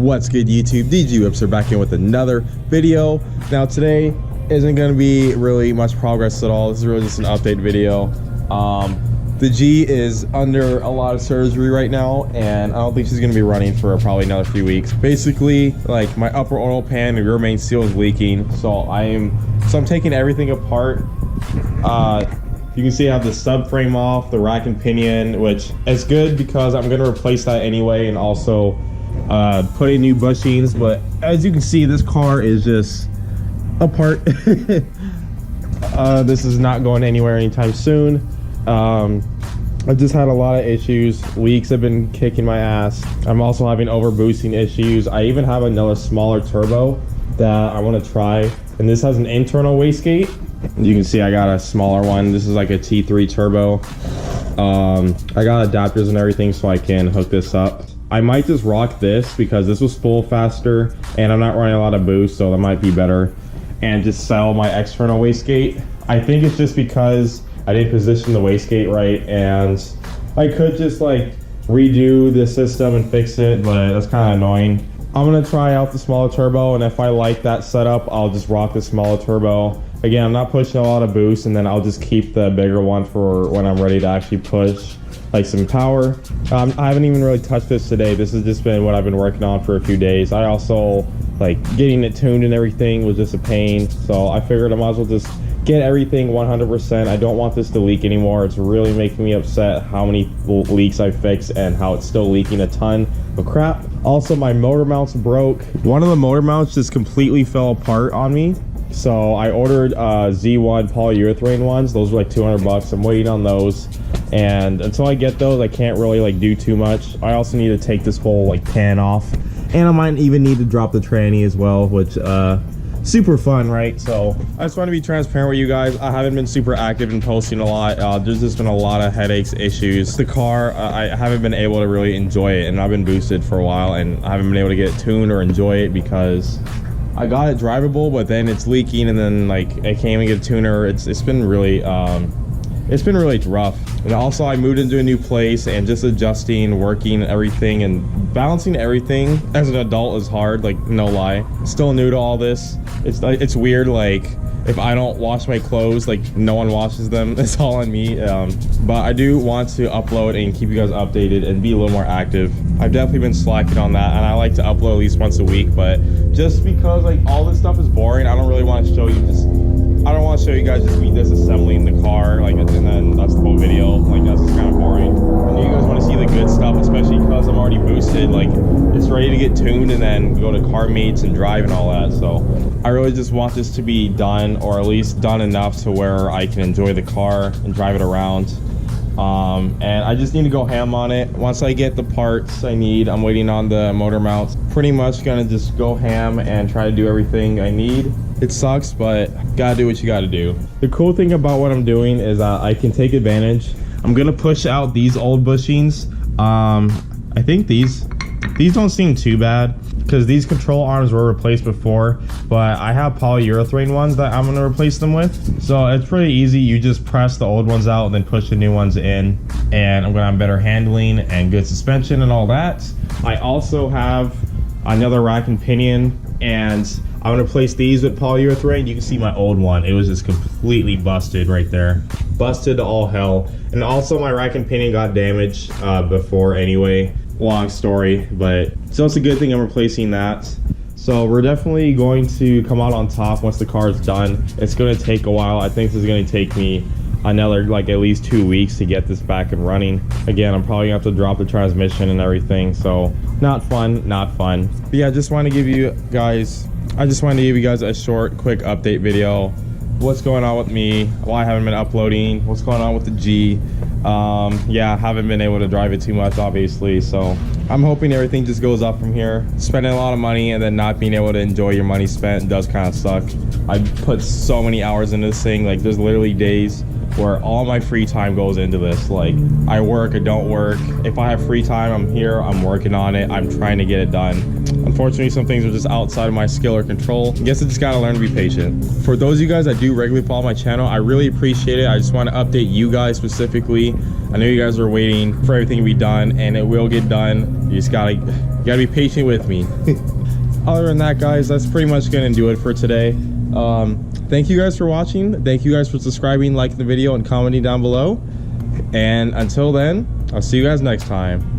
What's good, YouTube? DG Whips are back in with another video. Now today isn't going to be really much progress at all. This is really just an update video. The G is under a lot of surgery right now, and I don't think she's going to be running for probably another few weeks. Basically, like, my upper oil pan and rear main seal is leaking, so I'm taking everything apart. You can see I have the subframe off, the rack and pinion, which is good because I'm going to replace that anyway, and also put in new bushings. But as you can see, this car is just apart. This is not going anywhere anytime soon. I've just had a lot of issues. Leaks have been kicking my ass. I'm also having overboosting issues. I even have another smaller turbo that I want to try, and this has an internal wastegate. You can see I got a smaller one. This is like a T3 turbo. I got adapters and everything so I can hook this up. I might just rock this because this will spool faster and I'm not running a lot of boost, so that might be better, and just sell my external wastegate. I think it's just because I didn't position the wastegate right, and I could just like redo the system and fix it, but that's kind of annoying. I'm gonna try out the smaller turbo, and if I like that setup, I'll just rock the smaller turbo. Again, I'm not pushing a lot of boost, and then I'll just keep the bigger one for when I'm ready to actually push like some power. I haven't even really touched this today. This has just been what I've been working on for a few days. I also, like, getting it tuned and everything was just a pain, so I figured I might as well just get everything 100%. I don't want this to leak anymore. It's really making me upset how many leaks I fixed and how it's still leaking a ton of crap. Also, my motor mounts broke. One of the motor mounts just completely fell apart on me, so I ordered Z1 polyurethane ones. Those were like 200 bucks. I'm waiting on those, and until I get those, I can't really like do too much. I also need to take this whole like pan off, and I might even need to drop the tranny as well, which super fun, right? So I just want to be transparent with you guys. I haven't been super active in posting a lot. There's just been a lot of headaches, issues. The car, I haven't been able to really enjoy it, and I've been boosted for a while, and I haven't been able to get it tuned or enjoy it because I got it drivable, but then it's leaking, and then like I can't even get a tuner. It's been really rough. And also, I moved into a new place, and just adjusting, working everything, and balancing everything as an adult is hard, like, no lie. Still new to all this. It's weird, like, if I don't wash my clothes, like, no one washes them. It's all on me. But I do want to upload and keep you guys updated and be a little more active. I've definitely been slacking on that, and I like to upload at least once a week, but just because like all this stuff is boring, I don't really want to show you I don't want to show you guys just me disassembling the car, like, and then that's the whole video. Like, that's kind of boring. And you guys want to see the good stuff, especially because I'm already boosted. Like, it's ready to get tuned and then go to car meets and drive and all that. So I really just want this to be done, or at least done enough to where I can enjoy the car and drive it around. And I just need to go ham on it. Once I get the parts I need, I'm waiting on the motor mounts. Pretty much gonna just go ham and try to do everything I need. It sucks, but gotta do what you gotta do. The cool thing about what I'm doing is I can take advantage. I'm gonna push out these old bushings. I think these don't seem too bad because these control arms were replaced before, but I have polyurethane ones that I'm gonna replace them with. So it's pretty easy. You just press the old ones out and then push the new ones in, and I'm gonna have better handling and good suspension and all that. I also have another rack and pinion, and I'm gonna replace these with polyurethane. You can see my old one, it was just completely busted right there. Busted to all hell. And also my rack and pinion got damaged before anyway. Long story, but so it's a good thing I'm replacing that. So we're definitely going to come out on top once the car is done. It's gonna take a while. I think this is gonna take me another like at least 2 weeks to get this back and running. Again, I'm probably gonna have to drop the transmission and everything, so not fun. But yeah, I just want to give you guys a short, quick update video. What's going on with me, why I haven't been uploading, what's going on with the G. Yeah, I haven't been able to drive it too much, obviously, so I'm hoping everything just goes up from here. Spending a lot of money and then not being able to enjoy your money spent does kind of suck. I put so many hours into this thing. Like, there's literally days where all my free time goes into this. Like, I work, I don't work. If I have free time, I'm here, I'm working on it, I'm trying to get it done. Unfortunately, some things are just outside of my skill or control. I guess I just gotta learn to be patient. For those of you guys that do regularly follow my channel, I really appreciate it. I just want to update you guys specifically. I know you guys are waiting for everything to be done, and it will get done. You just gotta be patient with me. Other than that, guys, that's pretty much gonna do it for today. Thank you guys for watching. Thank you guys for subscribing, liking the video, and commenting down below. And until then, I'll see you guys next time.